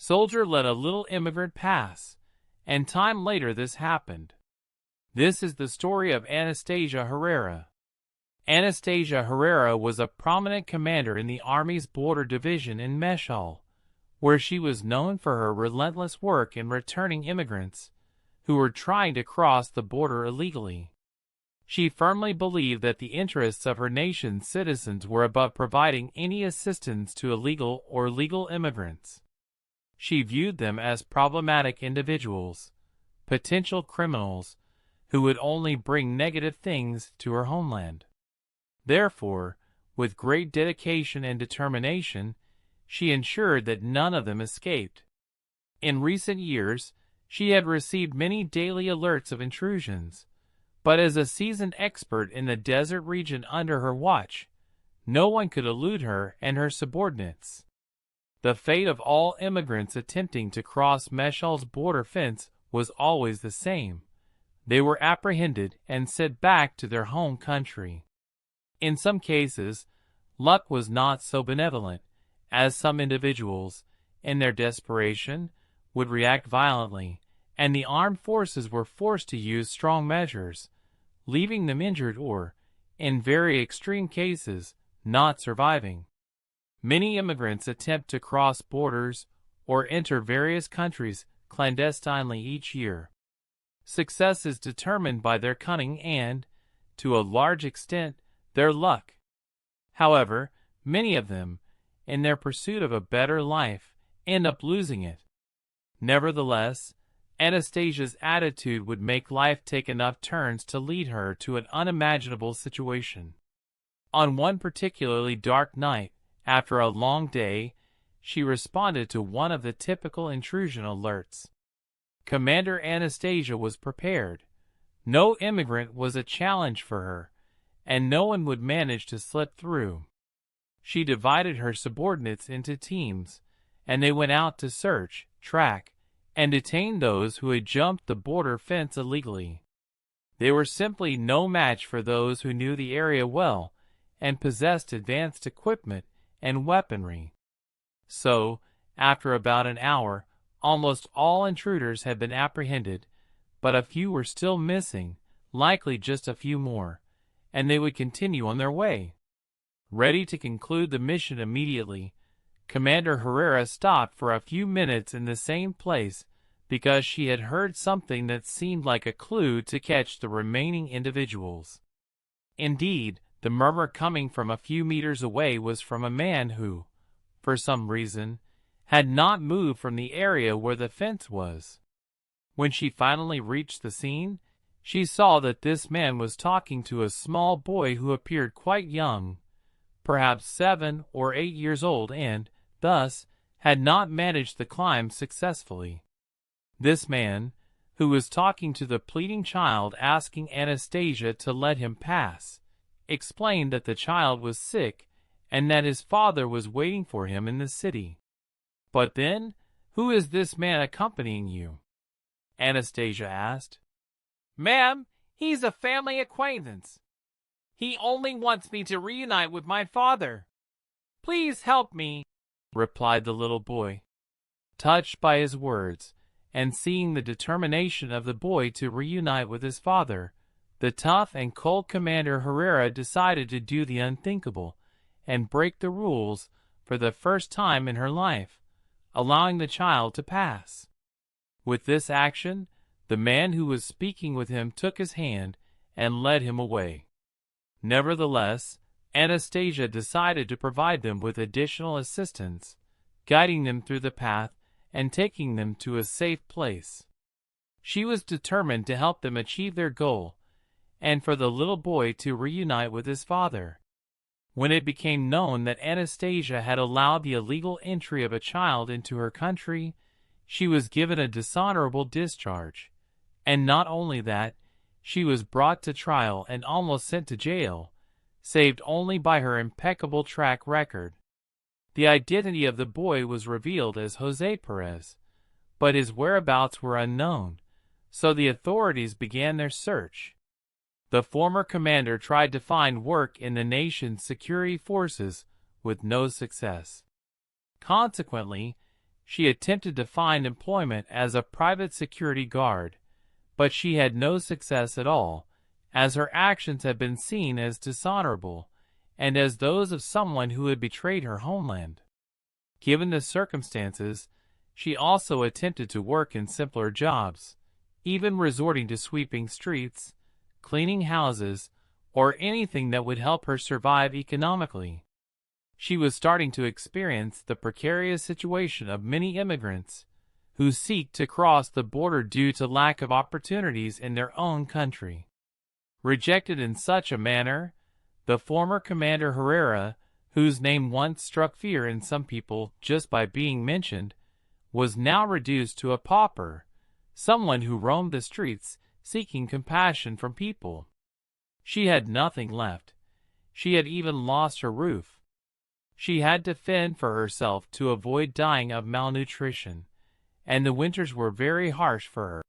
soldier let a little immigrant pass, and time later this happened. This is the story of Anastasia Herrera. Anastasia Herrera was a prominent commander in the Army's border division in Meshal, where she was known for her relentless work in returning immigrants who were trying to cross the border illegally. She firmly believed that the interests of her nation's citizens were above providing any assistance to illegal or legal immigrants. She viewed them as problematic individuals, potential criminals, who would only bring negative things to her homeland. Therefore, with great dedication and determination, she ensured that none of them escaped. In recent years, she had received many daily alerts of intrusions, but as a seasoned expert in the desert region under her watch, no one could elude her and her subordinates. The fate of all immigrants attempting to cross Meshal's border fence was always the same. They were apprehended and sent back to their home country. In some cases, luck was not so benevolent, as some individuals, in their desperation, would react violently, and the armed forces were forced to use strong measures, leaving them injured or, in very extreme cases, not surviving. Many immigrants attempt to cross borders or enter various countries clandestinely each year. Success is determined by their cunning and, to a large extent, their luck. However, many of them, in their pursuit of a better life, end up losing it. Nevertheless, Anastasia's attitude would make life take enough turns to lead her to an unimaginable situation. On one particularly dark night, after a long day, she responded to one of the typical intrusion alerts. Commander Anastasia was prepared. No immigrant was a challenge for her, and no one would manage to slip through. She divided her subordinates into teams, and they went out to search, track, and detain those who had jumped the border fence illegally. They were simply no match for those who knew the area well and possessed advanced equipment and weaponry. So, after about an hour, almost all intruders had been apprehended, but a few were still missing, likely just a few more, and they would continue on their way. Ready to conclude the mission immediately, Commander Herrera stopped for a few minutes in the same place because she had heard something that seemed like a clue to catch the remaining individuals. Indeed, the murmur coming from a few meters away was from a man who, for some reason, had not moved from the area where the fence was. When she finally reached the scene, she saw that this man was talking to a small boy who appeared quite young, perhaps 7 or 8 years old, and, thus, had not managed the climb successfully. This man, who was talking to the pleading child asking Anastasia to let him pass, explained that the child was sick and that his father was waiting for him in the city. "But then, who is this man accompanying you?" Anastasia asked. "Ma'am, he's a family acquaintance. He only wants me to reunite with my father. Please help me," replied the little boy. Touched by his words, and seeing the determination of the boy to reunite with his father, the tough and cold Commander Herrera decided to do the unthinkable and break the rules for the first time in her life, allowing the child to pass. With this action, the man who was speaking with him took his hand and led him away. Nevertheless, Anastasia decided to provide them with additional assistance, guiding them through the path and taking them to a safe place. She was determined to help them achieve their goal, and for the little boy to reunite with his father. When it became known that Anastasia had allowed the illegal entry of a child into her country, she was given a dishonorable discharge, and not only that, she was brought to trial and almost sent to jail, saved only by her impeccable track record. The identity of the boy was revealed as Jose Perez, but his whereabouts were unknown, so the authorities began their search. The former commander tried to find work in the nation's security forces with no success. Consequently, She attempted to find employment as a private security guard, but she had no success at all, as her actions had been seen as dishonorable, and as those of someone who had betrayed her homeland. Given the circumstances, she also attempted to work in simpler jobs, even resorting to sweeping streets, cleaning houses, or anything that would help her survive economically. She was starting to experience the precarious situation of many immigrants who seek to cross the border due to lack of opportunities in their own country. Rejected in such a manner, the former Commander Herrera, whose name once struck fear in some people just by being mentioned, was now reduced to a pauper, someone who roamed the streets seeking compassion from people. She had nothing left. She had even lost her roof. She had to fend for herself to avoid dying of malnutrition, and the winters were very harsh for her.